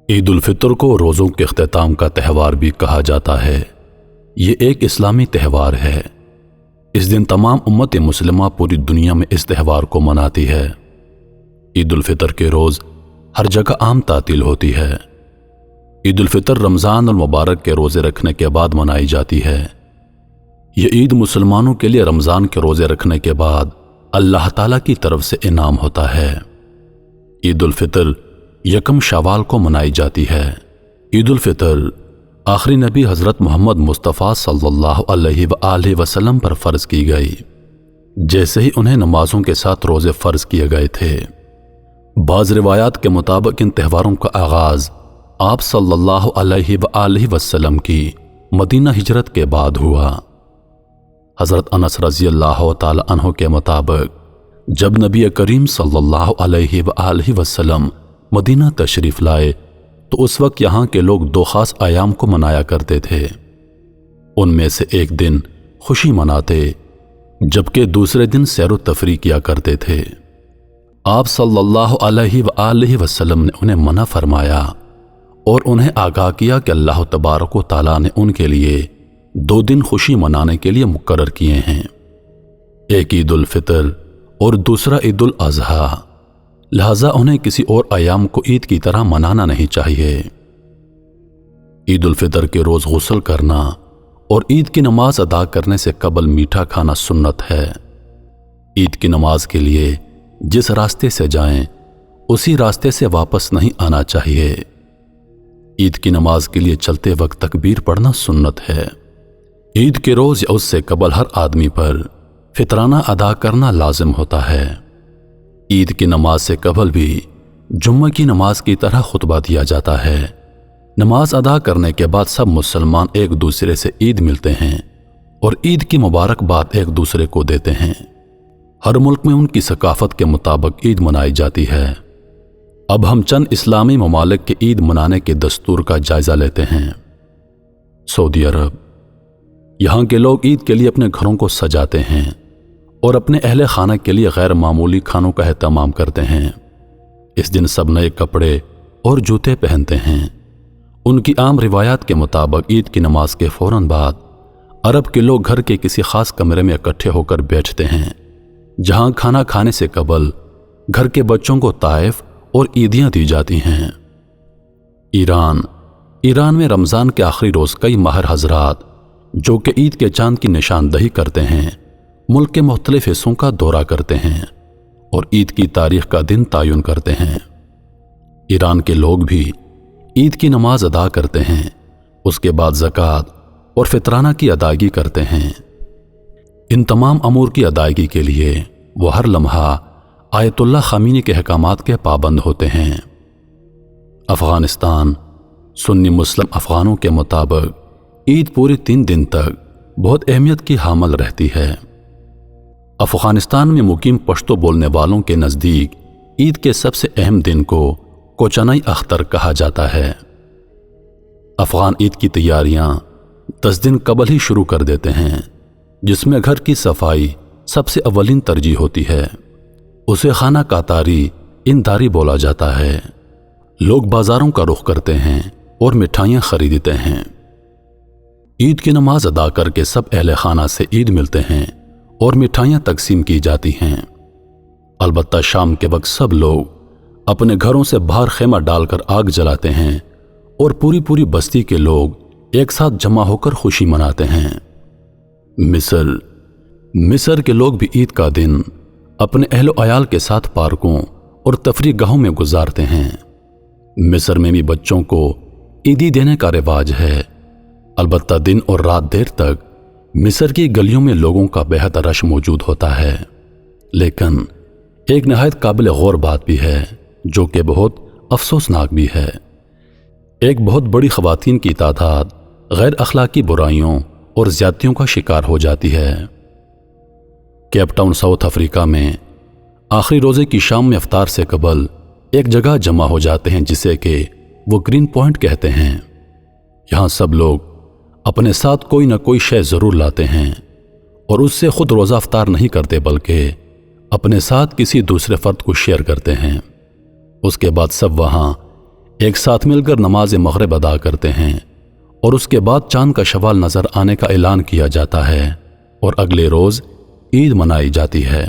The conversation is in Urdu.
عید الفطر کو روزوں کے اختتام کا تہوار بھی کہا جاتا ہے۔ یہ ایک اسلامی تہوار ہے۔ اس دن تمام امت مسلمہ پوری دنیا میں اس تہوار کو مناتی ہے۔ عید الفطر کے روز ہر جگہ عام تعطیل ہوتی ہے۔ عید الفطر رمضان المبارک کے روزے رکھنے کے بعد منائی جاتی ہے۔ یہ عید مسلمانوں کے لیے رمضان کے روزے رکھنے کے بعد اللہ تعالیٰ کی طرف سے انعام ہوتا ہے۔ عید الفطر یکم شوال کو منائی جاتی ہے۔ عید الفطر آخری نبی حضرت محمد مصطفیٰ صلی اللہ علیہ وآلہ وسلم پر فرض کی گئی، جیسے ہی انہیں نمازوں کے ساتھ روزے فرض کیے گئے تھے۔ بعض روایات کے مطابق ان تہواروں کا آغاز آپ صلی اللہ علیہ وآلہ وسلم کی مدینہ ہجرت کے بعد ہوا۔ حضرت انس رضی اللہ تعالی عنہ کے مطابق جب نبی کریم صلی اللہ علیہ وآلہ وسلم مدینہ تشریف لائے تو اس وقت یہاں کے لوگ دو خاص ایام کو منایا کرتے تھے۔ ان میں سے ایک دن خوشی مناتے جبکہ دوسرے دن سیر و تفریح کیا کرتے تھے۔ آپ صلی اللہ علیہ وآلہ وسلم نے انہیں منع فرمایا اور انہیں آگاہ کیا کہ اللہ تبارک و تعالیٰ نے ان کے لیے 2 دن خوشی منانے کے لیے مقرر کیے ہیں، ایک عید الفطر اور دوسرا عید الاضحیٰ، لہذا انہیں کسی اور ایام کو عید کی طرح منانا نہیں چاہیے۔ عید الفطر کے روز غسل کرنا اور عید کی نماز ادا کرنے سے قبل میٹھا کھانا سنت ہے۔ عید کی نماز کے لیے جس راستے سے جائیں اسی راستے سے واپس نہیں آنا چاہیے۔ عید کی نماز کے لیے چلتے وقت تکبیر پڑھنا سنت ہے۔ عید کے روز یا اس سے قبل ہر آدمی پر فطرانہ ادا کرنا لازم ہوتا ہے۔ عید کی نماز سے قبل بھی جمعہ کی نماز کی طرح خطبہ دیا جاتا ہے۔ نماز ادا کرنے کے بعد سب مسلمان ایک دوسرے سے عید ملتے ہیں اور عید کی مبارکباد ایک دوسرے کو دیتے ہیں۔ ہر ملک میں ان کی ثقافت کے مطابق عید منائی جاتی ہے۔ اب ہم چند اسلامی ممالک کے عید منانے کے دستور کا جائزہ لیتے ہیں۔ سعودی عرب، یہاں کے لوگ عید کے لیے اپنے گھروں کو سجاتے ہیں اور اپنے اہل خانہ کے لیے غیر معمولی کھانوں کا اہتمام کرتے ہیں۔ اس دن سب نئے کپڑے اور جوتے پہنتے ہیں۔ ان کی عام روایات کے مطابق عید کی نماز کے فوراً بعد عرب کے لوگ گھر کے کسی خاص کمرے میں اکٹھے ہو کر بیٹھتے ہیں، جہاں کھانا کھانے سے قبل گھر کے بچوں کو تحائف اور عیدیاں دی جاتی ہیں۔ ایران میں رمضان کے آخری روز کئی ماہر حضرات جو کہ عید کے چاند کی نشاندہی کرتے ہیں ملک کے مختلف حصوں کا دورہ کرتے ہیں اور عید کی تاریخ کا دن تعین کرتے ہیں۔ ایران کے لوگ بھی عید کی نماز ادا کرتے ہیں، اس کے بعد زکوٰۃ اور فطرانہ کی ادائیگی کرتے ہیں۔ ان تمام امور کی ادائیگی کے لیے وہ ہر لمحہ آیت اللہ خامنئی کے احکامات کے پابند ہوتے ہیں۔ افغانستان سنی مسلم افغانوں کے مطابق عید پوری 3 دن تک بہت اہمیت کی حامل رہتی ہے۔ افغانستان میں مقیم پشتو بولنے والوں کے نزدیک عید کے سب سے اہم دن کو کوچنئی اختر کہا جاتا ہے۔ افغان عید کی تیاریاں 10 دن قبل ہی شروع کر دیتے ہیں، جس میں گھر کی صفائی سب سے اولین ترجیح ہوتی ہے۔ اسے خانہ کاتاری انداری بولا جاتا ہے۔ لوگ بازاروں کا رخ کرتے ہیں اور مٹھائیاں خریدتے ہیں۔ عید کی نماز ادا کر کے سب اہل خانہ سے عید ملتے ہیں اور مٹھائیاں تقسیم کی جاتی ہیں۔ البتہ شام کے وقت سب لوگ اپنے گھروں سے باہر خیمہ ڈال کر آگ جلاتے ہیں اور پوری بستی کے لوگ ایک ساتھ جمع ہو کر خوشی مناتے ہیں۔ مصر کے لوگ بھی عید کا دن اپنے اہل و عیال کے ساتھ پارکوں اور تفریح گاہوں میں گزارتے ہیں۔ مصر میں بھی بچوں کو عیدی دینے کا رواج ہے۔ البتہ دن اور رات دیر تک مصر کی گلیوں میں لوگوں کا بے حد رش موجود ہوتا ہے۔ لیکن ایک نہایت قابل غور بات بھی ہے جو کہ بہت افسوسناک بھی ہے۔ ایک بہت بڑی خواتین کی تعداد غیر اخلاقی برائیوں اور زیادتیوں کا شکار ہو جاتی ہے۔ کیپ ٹاؤن ساؤتھ افریقہ میں آخری روزے کی شام میں افطار سے قبل ایک جگہ جمع ہو جاتے ہیں جسے کہ وہ گرین پوائنٹ کہتے ہیں۔ یہاں سب لوگ اپنے ساتھ کوئی نہ کوئی شے ضرور لاتے ہیں اور اس سے خود روزہ افطار نہیں کرتے بلکہ اپنے ساتھ کسی دوسرے فرد کو شیئر کرتے ہیں۔ اس کے بعد سب وہاں ایک ساتھ مل کر نماز مغرب ادا کرتے ہیں اور اس کے بعد چاند کا شوال نظر آنے کا اعلان کیا جاتا ہے اور اگلے روز عید منائی جاتی ہے۔